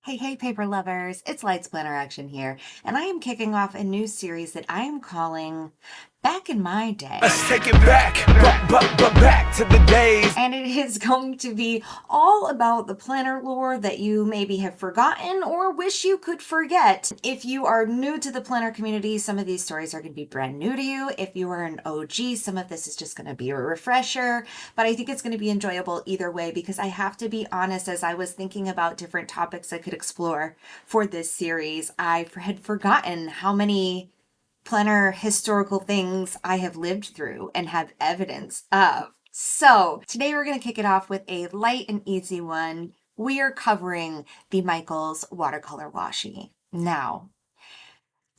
Hey, paper lovers, it's Lights Planner Action here, and I am kicking off a new series that I am calling Back in My Day. Let's take it back, but back to the days. And it is going to be all about the planner lore that you maybe have forgotten or wish you could forget. If you are new to the planner community, some of these stories are going to be brand new to you. If you are an OG, some of this is just going to be a refresher, but I think it's going to be enjoyable either way because I have to be honest, as I was thinking about different topics I could explore for this series, I had forgotten how many planner historical things I have lived through and have evidence of. So today we're going to kick it off with a light and easy one. We are covering the Michaels Watercolor Washi. Now,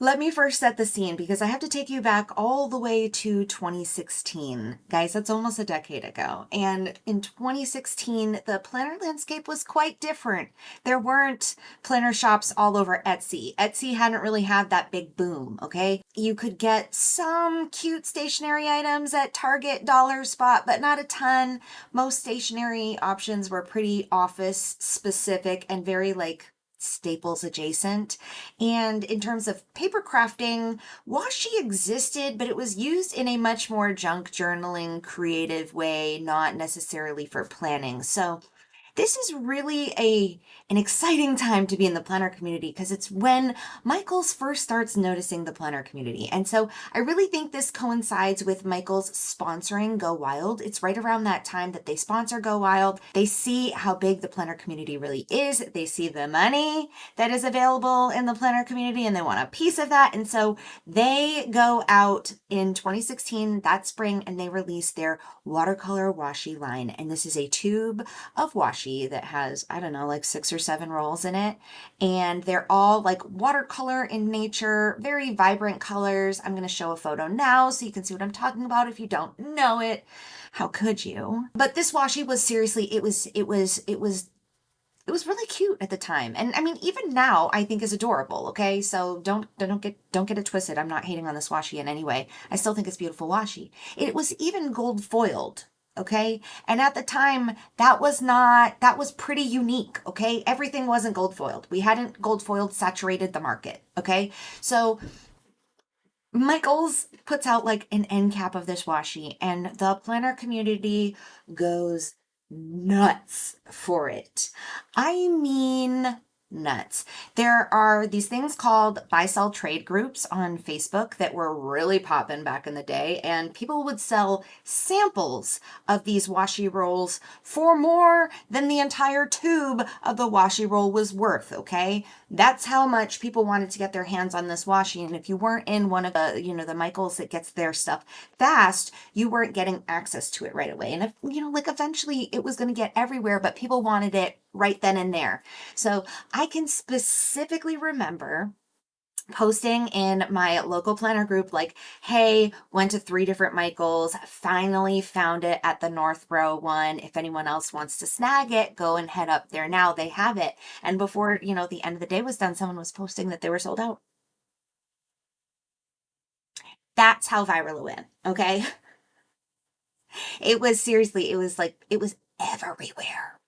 let me first set the scene because I have to take you back all the way to 2016. Guys, that's almost a decade ago. And in 2016, the planner landscape was quite different. There weren't planner shops all over Etsy. Etsy hadn't really had that big boom, okay? You could get some cute stationery items at Target dollar spot, but not a ton. Most stationery options were pretty office specific and very Staples adjacent. And in terms of paper crafting, washi existed, but it was used in a much more junk journaling creative way, not necessarily for planning. So this is really an exciting time to be in the planner community because it's when Michaels first starts noticing the planner community. And so I really think this coincides with Michaels sponsoring Go Wild. It's right around that time that they sponsor Go Wild. They see how big the planner community really is. They see the money that is available in the planner community and they want a piece of that. And so they go out in 2016, that spring, and they release their watercolor washi line. And this is a tube of washi that has, I don't know, like 6 or 7 rolls in it. And they're all like watercolor in nature, very vibrant colors. I'm going to show a photo now so you can see what I'm talking about if you don't know it. How could you? But this washi was seriously, it was really cute at the time. And I mean, even now I think is adorable. Okay. So don't get it twisted. I'm not hating on this washi in any way. I still think it's beautiful washi. It was even gold foiled. Okay. And at the time that was pretty unique. Okay. Everything wasn't gold foiled. We hadn't gold foiled saturated the market. Okay. So Michaels puts out like an end cap of this washi and the planner community goes nuts for it. I mean, nuts. There are these things called buy sell trade groups on Facebook that were really popping back in the day, and people would sell samples of these washi rolls for more than the entire tube of the washi roll was worth. Okay, that's how much people wanted to get their hands on this washi, and if you weren't in one of the Michaels that gets their stuff fast, you weren't getting access to it right away. And if eventually it was going to get everywhere, but people wanted it right then and there. So I can specifically remember posting in my local planner group like, hey, went to 3 different Michaels, finally found it at the North Row one. If anyone else wants to snag it, go and head up there now. They have it. And before, the end of the day was done, someone was posting that they were sold out. That's how viral it went, okay? It was seriously, it was everywhere.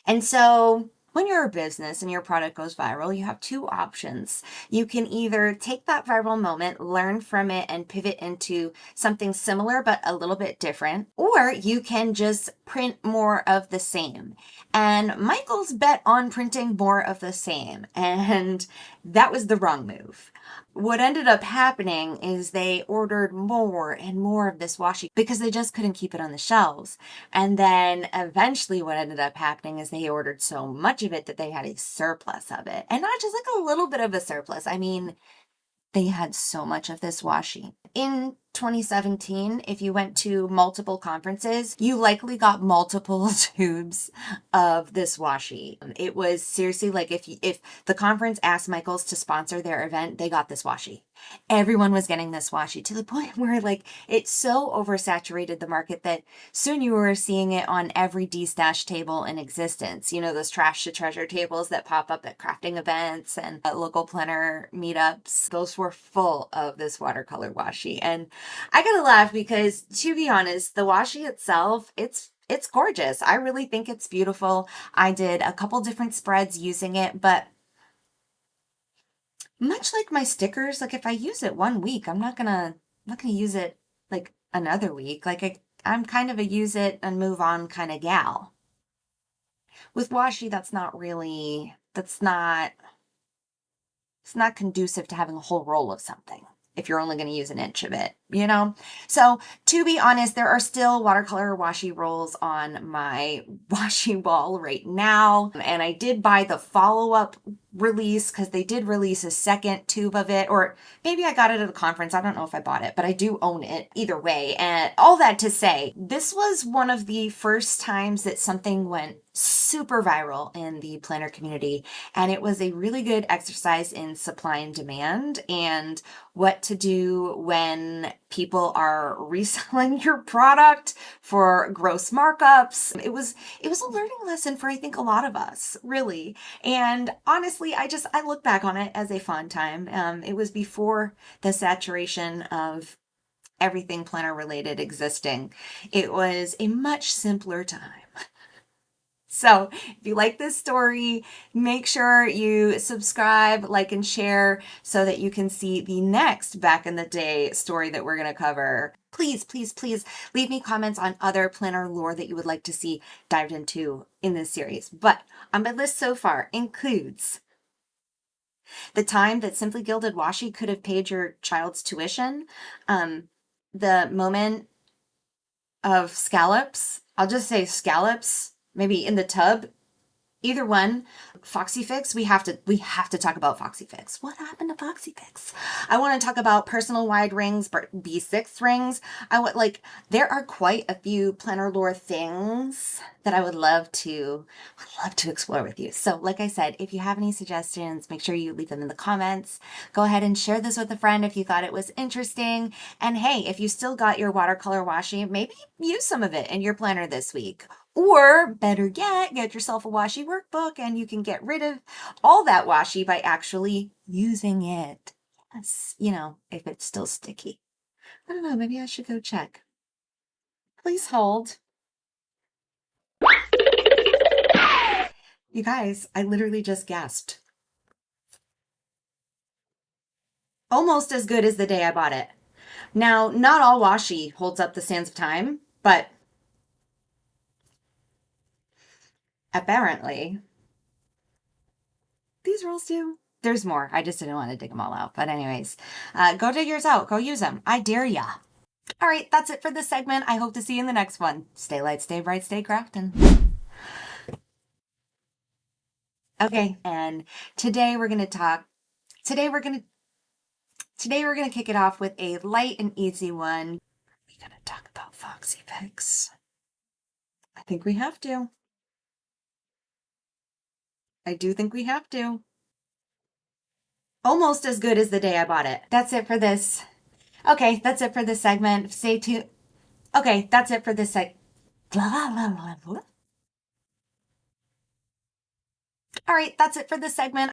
And so when you're a business and your product goes viral, you have 2 options. You can either take that viral moment, learn from it, and pivot into something similar but a little bit different, or you can just print more of the same. And Michaels bet on printing more of the same, and that was the wrong move. What ended up happening is they ordered more and more of this washi because they just couldn't keep it on the shelves. And then eventually what ended up happening is they ordered so much of it that they had a surplus of it. And not just like a little bit of a surplus. I mean, they had so much of this washi. In 2017, if you went to multiple conferences, you likely got multiple tubes of this washi. It was seriously like if the conference asked Michaels to sponsor their event, they got this washi. Everyone was getting this washi to the point where it so oversaturated the market that soon you were seeing it on every D-stash table in existence. Those trash to treasure tables that pop up at crafting events and at local planner meetups. Those were full of this watercolor washi. And I gotta laugh because, to be honest, the washi itself, it's gorgeous. I really think it's beautiful. I did a couple different spreads using it, but Much like my stickers, like if I use it one week, I'm not gonna use it like another week. Like I'm kind of a use it and move on kind of gal. With washi, it's not conducive to having a whole roll of something if you're only going to use an inch of it, you know? So to be honest, there are still watercolor washi rolls on my washi wall right now. And I did buy the follow-up release because they did release a second tube of it, or maybe I got it at a conference. I don't know if I bought it, but I do own it either way. And all that to say, this was one of the first times that something went super viral in the planner community. And it was a really good exercise in supply and demand and what to do when people are reselling your product for gross markups. It was a learning lesson for I think a lot of us, really. And honestly, I look back on it as a fun time. It was before the saturation of everything planner related existing. It was a much simpler time. So if you like this story, make sure you subscribe, like, and share so that you can see the next back in the day story that we're going to cover. Please, please, please leave me comments on other planner lore that you would like to see dived into in this series. But on my list so far includes the time that Simply Gilded Washi could have paid your child's tuition, the moment of scallops. I'll just say scallops, maybe in the tub. Either one. Foxy Fix, we have to talk about Foxy Fix. What happened to Foxy Fix? I want to talk about personal wide rings, B6 rings. There are quite a few planner lore things that I would love to explore with you. So like I said, if you have any suggestions, make sure you leave them in the comments. Go ahead and share this with a friend if you thought it was interesting. And hey, if you still got your watercolor washi, maybe use some of it in your planner this week. Or better yet, get yourself a washi workbook and you can get rid of all that washi by actually using it. Yes, if it's still sticky. I don't know, maybe I should go check. Please hold. You guys, I literally just gasped. Almost as good as the day I bought it. Now, not all washi holds up the sands of time, but apparently these rolls do. There's more. I just didn't want to dig them all out. But anyways, go dig yours out. Go use them. I dare ya. All right, that's it for this segment. I hope to see you in the next one. Stay light, stay bright, stay crafting. Okay, and today we're going to kick it off with a light and easy one. We're going to talk about Foxy Fix. I think we have to. I do think we have to. Almost as good as the day I bought it. That's it for this. Okay, that's it for this segment. Stay tuned. Okay, that's it for this All right, that's it for this segment.